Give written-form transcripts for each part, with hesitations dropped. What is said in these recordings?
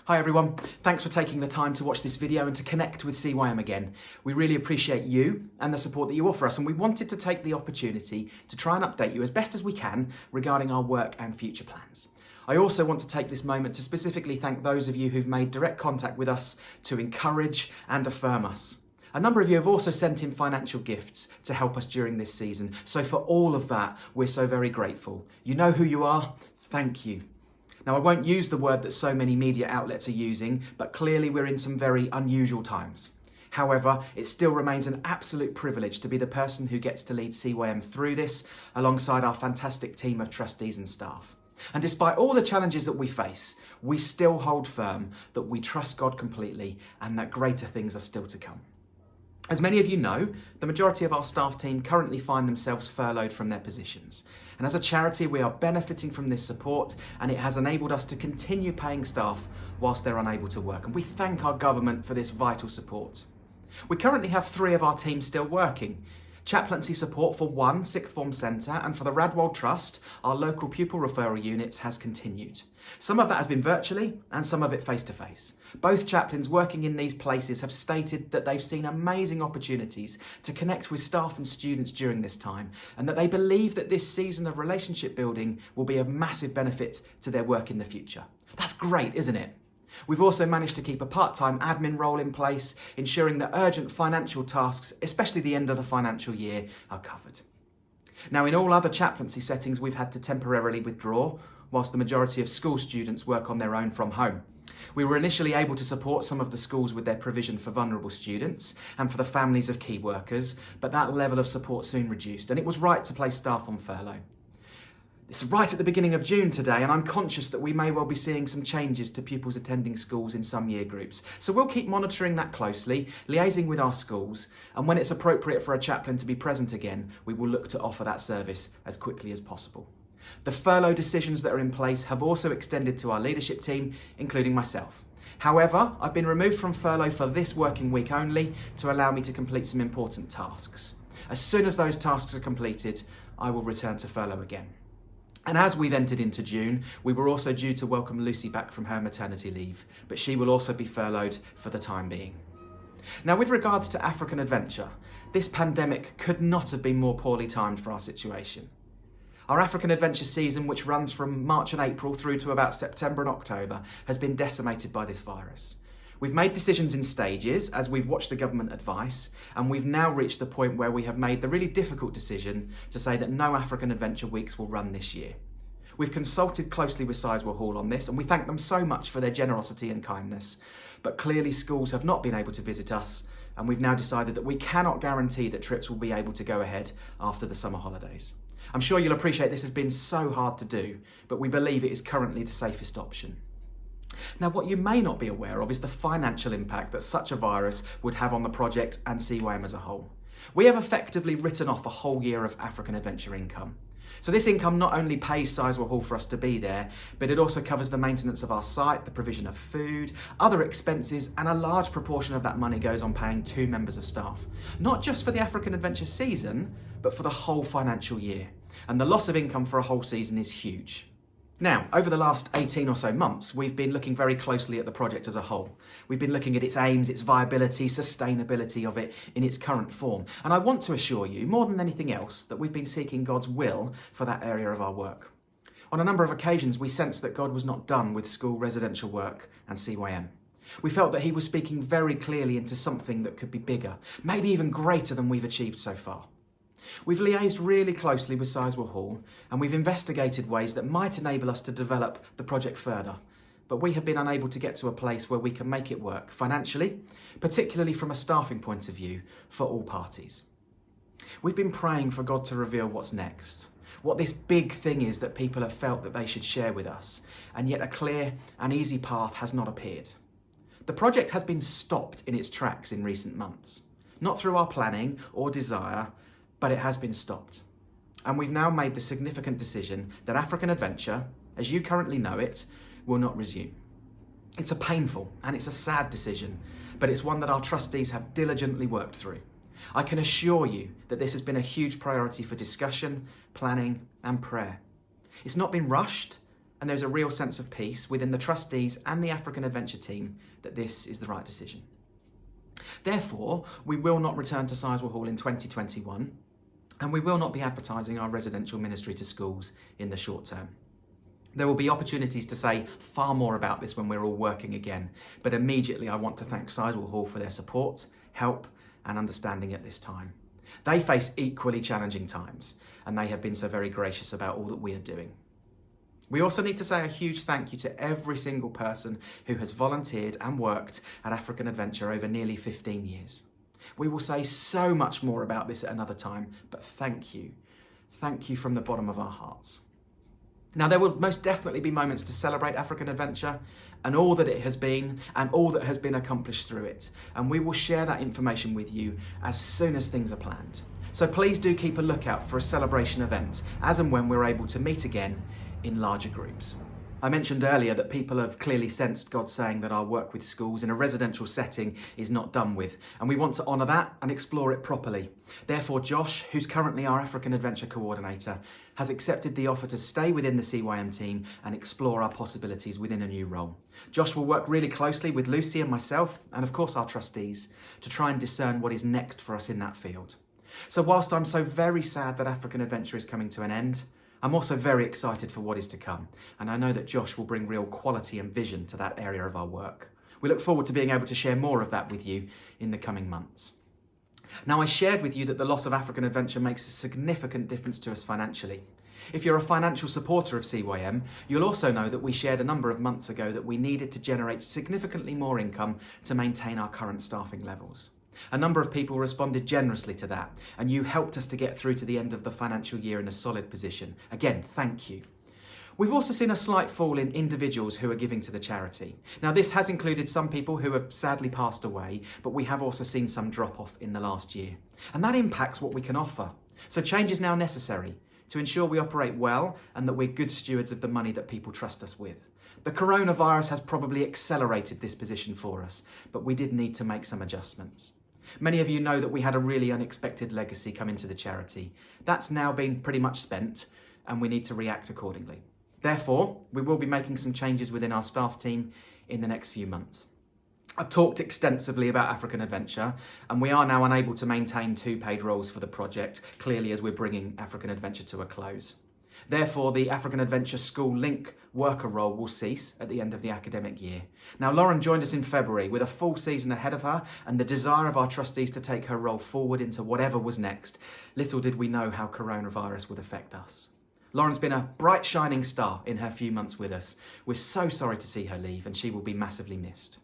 Hi everyone, thanks for taking the time to watch this video and to connect with CYM again. We really appreciate you and the support that you offer us, and we wanted to take the opportunity to try and update you as best as we can regarding our work and future plans. I also want to take this moment to specifically thank those of you who've made direct contact with us to encourage and affirm us. A number of you have also sent in financial gifts to help us during this season, so for all of that, we're so very grateful. You know who you are, thank you. Now, I won't use the word that so many media outlets are using, but clearly we're in some very unusual times. However, it still remains an absolute privilege to be the person who gets to lead CYM through this alongside our fantastic team of trustees and staff. And despite all the challenges that we face, we still hold firm that we trust God completely and that greater things are still to come. As many of you know, the majority of our staff team currently find themselves furloughed from their positions. And as a charity, we are benefiting from this support, and it has enabled us to continue paying staff whilst they're unable to work. And we thank our government for this vital support. We currently have 3 of our team still working. Chaplaincy support for 1 sixth form centre, and for the Radwold Trust, our local pupil referral units has continued. Some of that has been virtually and some of it face-to-face. Both chaplains working in these places have stated that they've seen amazing opportunities to connect with staff and students during this time, and that they believe that this season of relationship building will be of massive benefit to their work in the future. That's great, isn't it? We've also managed to keep a part-time admin role in place, ensuring that urgent financial tasks, especially the end of the financial year, are covered. Now, in all other chaplaincy settings, we've had to temporarily withdraw, whilst the majority of school students work on their own from home. We were initially able to support some of the schools with their provision for vulnerable students and for the families of key workers, but that level of support soon reduced, and it was right to place staff on furlough. It's right at the beginning of June today, and I'm conscious that we may well be seeing some changes to pupils attending schools in some year groups. So we'll keep monitoring that closely, liaising with our schools, and when it's appropriate for a chaplain to be present again, we will look to offer that service as quickly as possible. The furlough decisions that are in place have also extended to our leadership team, including myself. However, I've been removed from furlough for this working week only to allow me to complete some important tasks. As soon as those tasks are completed, I will return to furlough again. And as we've entered into June, we were also due to welcome Lucy back from her maternity leave, but she will also be furloughed for the time being. Now, with regards to African Adventure, this pandemic could not have been more poorly timed for our situation. Our African Adventure season, which runs from March and April through to about September and October, has been decimated by this virus. We've made decisions in stages as we've watched the government advice, and we've now reached the point where we have made the really difficult decision to say that no African Adventure weeks will run this year. We've consulted closely with Sizewell Hall on this, and we thank them so much for their generosity and kindness. But clearly schools have not been able to visit us, and we've now decided that we cannot guarantee that trips will be able to go ahead after the summer holidays. I'm sure you'll appreciate this has been so hard to do, but we believe it is currently the safest option. Now, what you may not be aware of is the financial impact that such a virus would have on the project and CYM as a whole. We have effectively written off a whole year of African Adventure income. So this income not only pays Sizewell Hall for us to be there, but it also covers the maintenance of our site, the provision of food, other expenses, and a large proportion of that money goes on paying 2 members of staff. Not just for the African Adventure season, but for the whole financial year. And the loss of income for a whole season is huge. Now, over the last 18 or so months, we've been looking very closely at the project as a whole. We've been looking at its aims, its viability, sustainability of it in its current form. And I want to assure you, more than anything else, that we've been seeking God's will for that area of our work. On a number of occasions, we sensed that God was not done with school residential work and CYM. We felt that he was speaking very clearly into something that could be bigger, maybe even greater than we've achieved so far. We've liaised really closely with Sizewell Hall, and we've investigated ways that might enable us to develop the project further, but we have been unable to get to a place where we can make it work financially, particularly from a staffing point of view, for all parties. We've been praying for God to reveal what's next, what this big thing is that people have felt that they should share with us, and yet a clear and easy path has not appeared. The project has been stopped in its tracks in recent months, not through our planning or desire, but it has been stopped. And we've now made the significant decision that African Adventure, as you currently know it, will not resume. It's a painful and it's a sad decision, but it's one that our trustees have diligently worked through. I can assure you that this has been a huge priority for discussion, planning, and prayer. It's not been rushed, and there's a real sense of peace within the trustees and the African Adventure team that this is the right decision. Therefore, we will not return to Sizewell Hall in 2021, and we will not be advertising our residential ministry to schools in the short term. There will be opportunities to say far more about this when we're all working again, but immediately I want to thank Sizewell Hall for their support, help and understanding at this time. They face equally challenging times, and they have been so very gracious about all that we are doing. We also need to say a huge thank you to every single person who has volunteered and worked at African Adventure over nearly 15 years. We will say so much more about this at another time, but thank you. Thank you from the bottom of our hearts. Now, there will most definitely be moments to celebrate African Adventure and all that it has been and all that has been accomplished through it. And we will share that information with you as soon as things are planned. So please do keep a lookout for a celebration event as and when we're able to meet again in larger groups. I mentioned earlier that people have clearly sensed God saying that our work with schools in a residential setting is not done with, and we want to honour that and explore it properly. Therefore, Josh, who's currently our African Adventure Coordinator, has accepted the offer to stay within the CYM team and explore our possibilities within a new role. Josh will work really closely with Lucy and myself, and of course our trustees, to try and discern what is next for us in that field. So whilst I'm so very sad that African Adventure is coming to an end, I'm also very excited for what is to come, and I know that Josh will bring real quality and vision to that area of our work. We look forward to being able to share more of that with you in the coming months. Now, I shared with you that the loss of African Adventure makes a significant difference to us financially. If you're a financial supporter of CYM, you'll also know that we shared a number of months ago that we needed to generate significantly more income to maintain our current staffing levels. A number of people responded generously to that, and you helped us to get through to the end of the financial year in a solid position. Again, thank you. We've also seen a slight fall in individuals who are giving to the charity. Now, this has included some people who have sadly passed away, but we have also seen some drop off in the last year. And that impacts what we can offer. So change is now necessary to ensure we operate well and that we're good stewards of the money that people trust us with. The coronavirus has probably accelerated this position for us, but we did need to make some adjustments. Many of you know that we had a really unexpected legacy come into the charity. That's now been pretty much spent, and we need to react accordingly. Therefore, we will be making some changes within our staff team in the next few months. I've talked extensively about African Adventure, and we are now unable to maintain 2 paid roles for the project, clearly as we're bringing African Adventure to a close. Therefore, the African Adventure School Link worker role will cease at the end of the academic year. Now, Lauren joined us in February with a full season ahead of her and the desire of our trustees to take her role forward into whatever was next. Little did we know how coronavirus would affect us. Lauren's been a bright shining star in her few months with us. We're so sorry to see her leave, and she will be massively missed.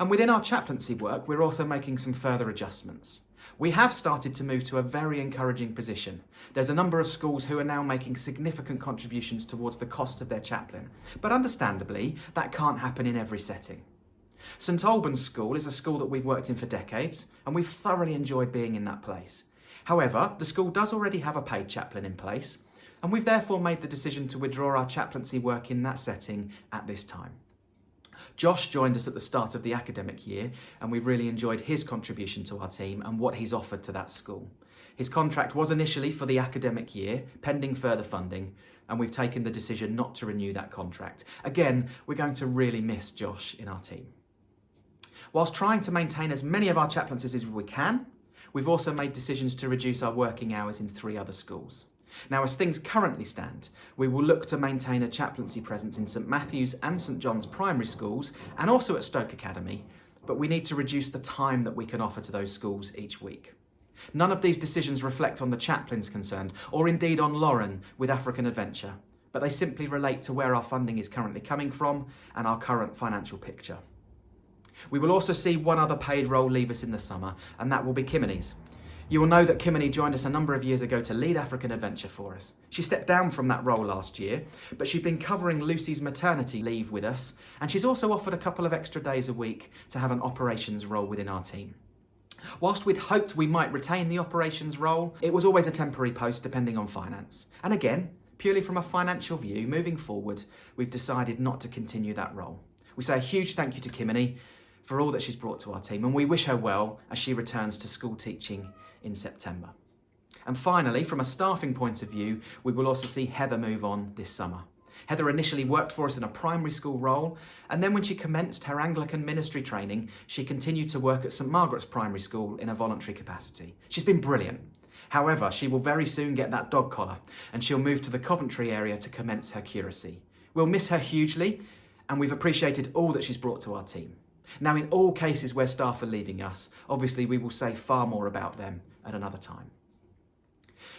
And within our chaplaincy work, we're also making some further adjustments. We have started to move to a very encouraging position. There's a number of schools who are now making significant contributions towards the cost of their chaplain, but understandably, that can't happen in every setting. St Albans School is a school that we've worked in for decades, and we've thoroughly enjoyed being in that place. However, the school does already have a paid chaplain in place, and we've therefore made the decision to withdraw our chaplaincy work in that setting at this time. Josh joined us at the start of the academic year, and we've really enjoyed his contribution to our team and what he's offered to that school. His contract was initially for the academic year, pending further funding, and we've taken the decision not to renew that contract. Again, we're going to really miss Josh in our team. Whilst trying to maintain as many of our chaplaincies as we can, we've also made decisions to reduce our working hours in 3 other schools. Now, as things currently stand, we will look to maintain a chaplaincy presence in St Matthew's and St John's primary schools and also at Stoke Academy, but we need to reduce the time that we can offer to those schools each week. None of these decisions reflect on the chaplains concerned, or indeed on Lauren with African Adventure, but they simply relate to where our funding is currently coming from and our current financial picture. We will also see one other paid role leave us in the summer, and that will be Kimini's. You will know that Kimini joined us a number of years ago to lead African Adventure for us. She stepped down from that role last year, but she's been covering Lucy's maternity leave with us, and she's also offered a couple of extra days a week to have an operations role within our team. Whilst we'd hoped we might retain the operations role, it was always a temporary post depending on finance. And again, purely from a financial view, moving forward, we've decided not to continue that role. We say a huge thank you to Kimini for all that she's brought to our team, and we wish her well as she returns to school teaching in September. And finally, from a staffing point of view, we will also see Heather move on this summer. Heather initially worked for us in a primary school role, and then when she commenced her Anglican ministry training, she continued to work at St Margaret's Primary School in a voluntary capacity. She's been brilliant. However, she will very soon get that dog collar, and she'll move to the Coventry area to commence her curacy. We'll miss her hugely, and we've appreciated all that she's brought to our team. Now, in all cases where staff are leaving us, obviously we will say far more about them at another time.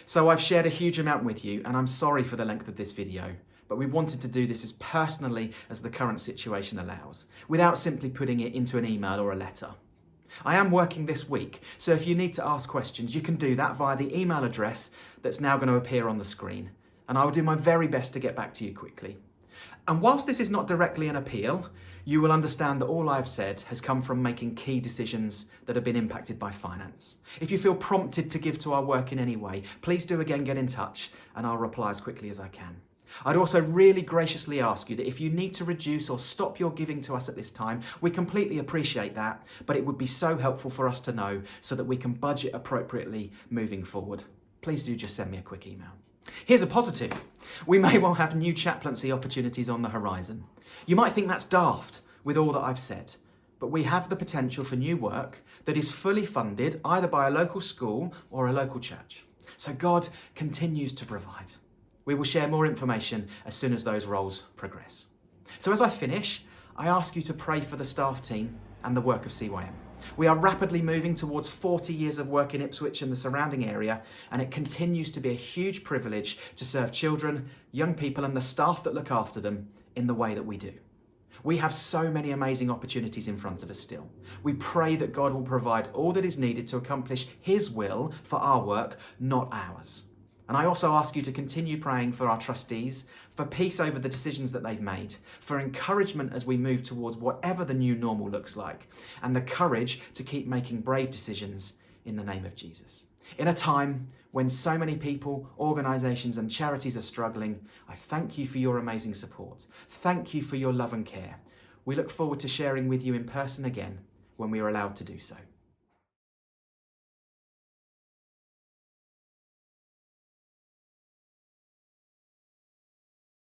So I've shared a huge amount with you, and I'm sorry for the length of this video, but we wanted to do this as personally as the current situation allows, without simply putting it into an email or a letter. I am working this week, so if you need to ask questions, you can do that via the email address that's now going to appear on the screen, and I will do my very best to get back to you quickly. And whilst this is not directly an appeal, you will understand that all I've said has come from making key decisions that have been impacted by finance. If you feel prompted to give to our work in any way, please do again get in touch, and I'll reply as quickly as I can. I'd also really graciously ask you that if you need to reduce or stop your giving to us at this time, we completely appreciate that, but it would be so helpful for us to know so that we can budget appropriately moving forward. Please do just send me a quick email. Here's a positive. We may well have new chaplaincy opportunities on the horizon. You might think that's daft with all that I've said, but we have the potential for new work that is fully funded either by a local school or a local church. So God continues to provide. We will share more information as soon as those roles progress. So as I finish, I ask you to pray for the staff team and the work of CYM. We are rapidly moving towards 40 years of work in Ipswich and the surrounding area, and it continues to be a huge privilege to serve children, young people and the staff that look after them in the way that we do. We have so many amazing opportunities in front of us still. We pray that God will provide all that is needed to accomplish His will for our work, not ours. And I also ask you to continue praying for our trustees, for peace over the decisions that they've made, for encouragement as we move towards whatever the new normal looks like, and the courage to keep making brave decisions in the name of Jesus. In a time when so many people, organisations and charities are struggling, I thank you for your amazing support. Thank you for your love and care. We look forward to sharing with you in person again when we are allowed to do so.